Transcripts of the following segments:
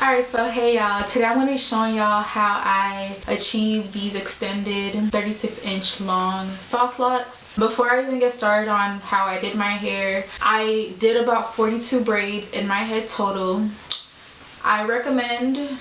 Alright, so hey y'all, today I'm going to be showing y'all how I achieve these extended 36-inch long soft locks. Before I even get started on how I did my hair, I did about 42 braids in my head total. I recommend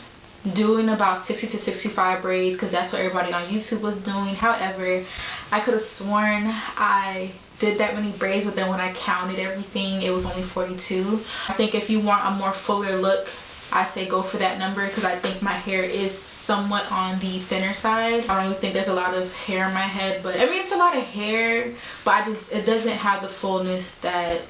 doing about 60 to 65 braids because that's what everybody on YouTube was doing. However, I could have sworn I did that many braids, but then when I counted everything, it was only 42. I think if you want a more fuller look, I say go for that number because I think my hair is somewhat on the thinner side. I don't really think there's a lot of hair in my head, but I mean it's a lot of hair, but it doesn't have the fullness that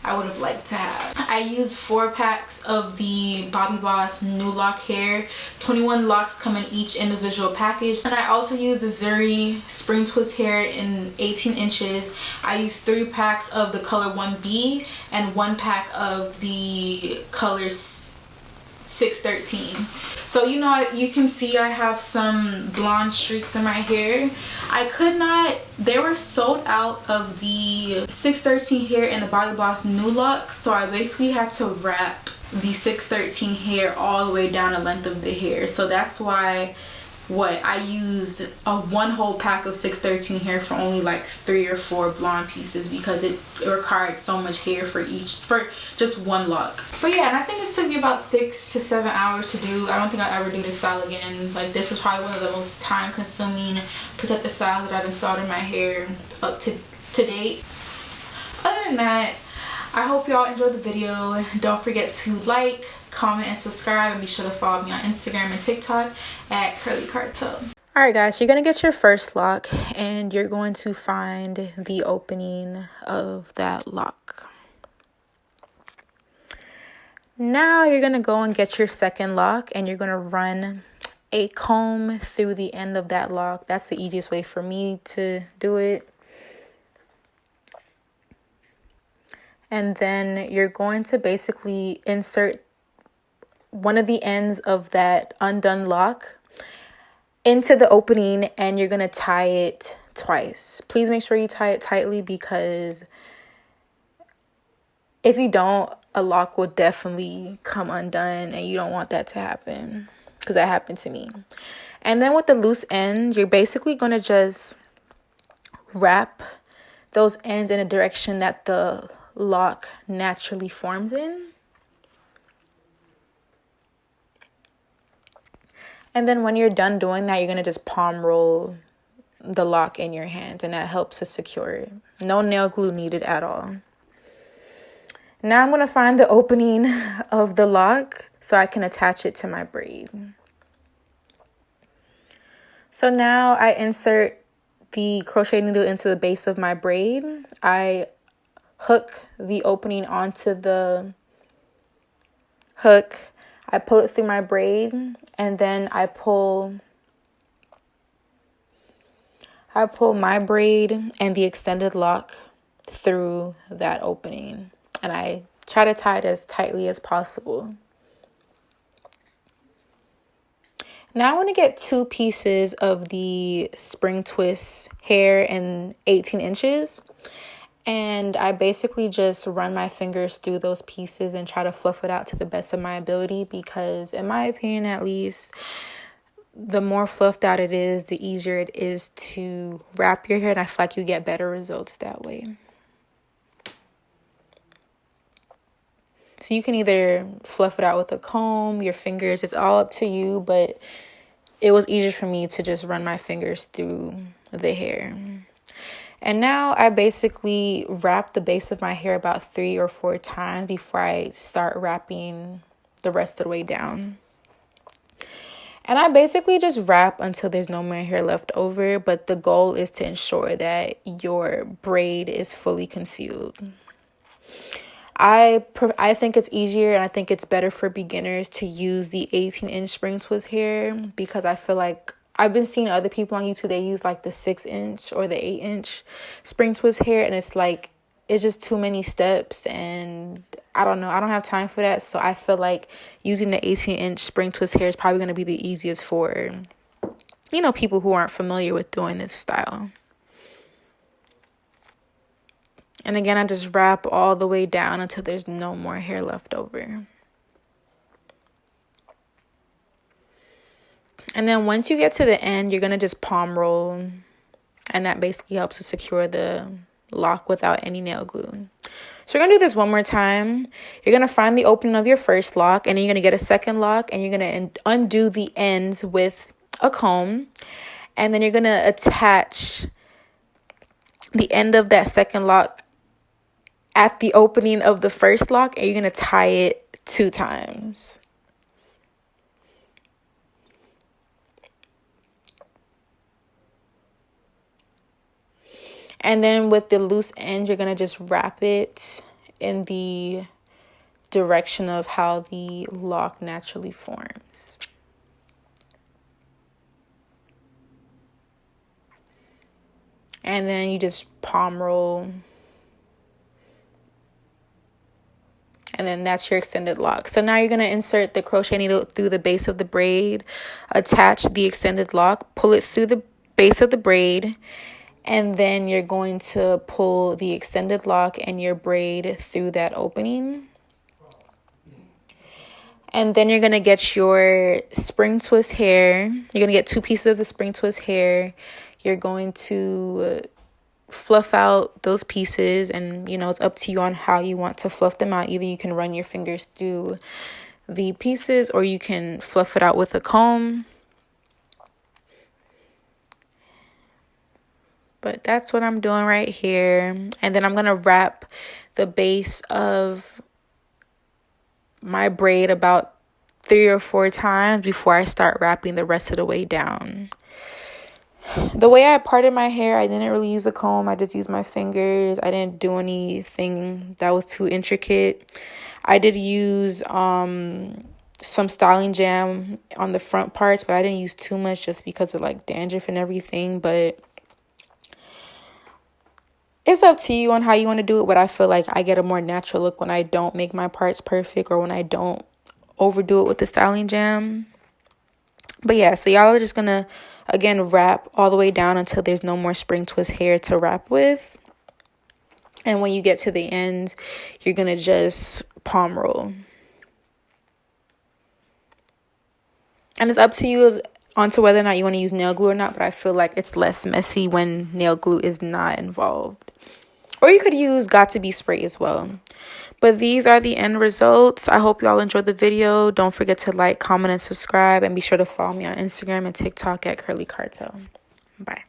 I would have liked to have. I used 4 packs of the Bobbi Boss New Lock hair. 21 locks come in each individual package. And I also used the Zuri spring twist hair in 18 inches. I used 3 packs of the color 1B and 1 pack of the color 613. So you can see I have some blonde streaks in my hair. I could not, they were sold out of the 613 hair in the Bobbi Boss New Look, so I basically had to wrap the 613 hair all the way down the length of the hair. So that's why I used one whole pack of 613 hair for only like 3 or 4 blonde pieces because it required so much hair for just one lock. But yeah, and I think this took me about 6 to 7 hours to do. I don't think I'll ever do this style again. Like, this is probably one of the most time consuming protective styles that I've installed in my hair up to date. Other than that, I hope y'all enjoyed the video. Don't forget to like, comment, and subscribe, and be sure to follow me on Instagram and TikTok at Curly Cartel. Alright guys, so you're going to get your first lock and you're going to find the opening of that lock. Now you're going to go and get your second lock and you're going to run a comb through the end of that lock. That's the easiest way for me to do it. And then you're going to basically insert one of the ends of that undone lock into the opening and you're going to tie it twice. Please make sure you tie it tightly because if you don't, a lock will definitely come undone and you don't want that to happen because that happened to me. And then with the loose end, you're basically going to just wrap those ends in a direction that the lock naturally forms in. And then when you're done doing that, you're going to just palm roll the lock in your hand and that helps to secure it. No nail glue needed at all. Now I'm going to find the opening of the lock so I can attach it to my braid. So now I insert the crochet needle into the base of my braid. I hook the opening onto the hook. I pull it through my braid and then I pull my braid and the extended lock through that opening. And I try to tie it as tightly as possible. Now I want to get 2 pieces of the spring twist hair in 18 inches. And I basically just run my fingers through those pieces and try to fluff it out to the best of my ability because, in my opinion at least, the more fluffed out it is, the easier it is to wrap your hair, and I feel like you get better results that way. So you can either fluff it out with a comb, your fingers, it's all up to you, but it was easier for me to just run my fingers through the hair. And now I basically wrap the base of my hair about 3 or 4 times before I start wrapping the rest of the way down. And I basically just wrap until there's no more hair left over, but the goal is to ensure that your braid is fully concealed. I think it's easier and I think it's better for beginners to use the 18-inch spring twist hair because I feel like I've been seeing other people on YouTube, they use like the 6-inch or the 8-inch spring twist hair and it's like, it's just too many steps and I don't know, I don't have time for that. So I feel like using the 18-inch spring twist hair is probably going to be the easiest for, people who aren't familiar with doing this style. And again, I just wrap all the way down until there's no more hair left over. And then once you get to the end, you're going to just palm roll. And that basically helps to secure the lock without any nail glue. So you're going to do this one more time. You're going to find the opening of your first lock, and then you're going to get a second lock, and you're going to undo the ends with a comb. And then you're going to attach the end of that second lock at the opening of the first lock, and you're going to tie it 2 times. And then with the loose end, you're going to just wrap it in the direction of how the lock naturally forms. And then you just palm roll. And then that's your extended lock. So now you're going to insert the crochet needle through the base of the braid, attach the extended lock, pull it through the base of the braid, and then you're going to pull the extended lock and your braid through that opening. And then you're going to get your spring twist hair. You're going to get 2 pieces of the spring twist hair. You're going to fluff out those pieces, and you know, it's up to you on how you want to fluff them out. Either you can run your fingers through the pieces, or you can fluff it out with a comb. But that's what I'm doing right here. And then I'm going to wrap the base of my braid about 3 or 4 times before I start wrapping the rest of the way down. The way I parted my hair, I didn't really use a comb. I just used my fingers. I didn't do anything that was too intricate. I did use some styling jam on the front parts, but I didn't use too much just because of like dandruff and everything. But it's up to you on how you want to do it, but I feel like I get a more natural look when I don't make my parts perfect, or when I don't overdo it with the styling jam. But yeah, so y'all are just going to, again, wrap all the way down until there's no more spring twist hair to wrap with. And when you get to the end, you're going to just palm roll. And it's up to you onto whether or not you want to use nail glue or not, but I feel like it's less messy when nail glue is not involved. Or you could use Got To Be spray as well. But these are the end results. I hope y'all enjoyed the video. Don't forget to like, comment, and subscribe. And be sure to follow me on Instagram and TikTok at Curly Cartel. Bye.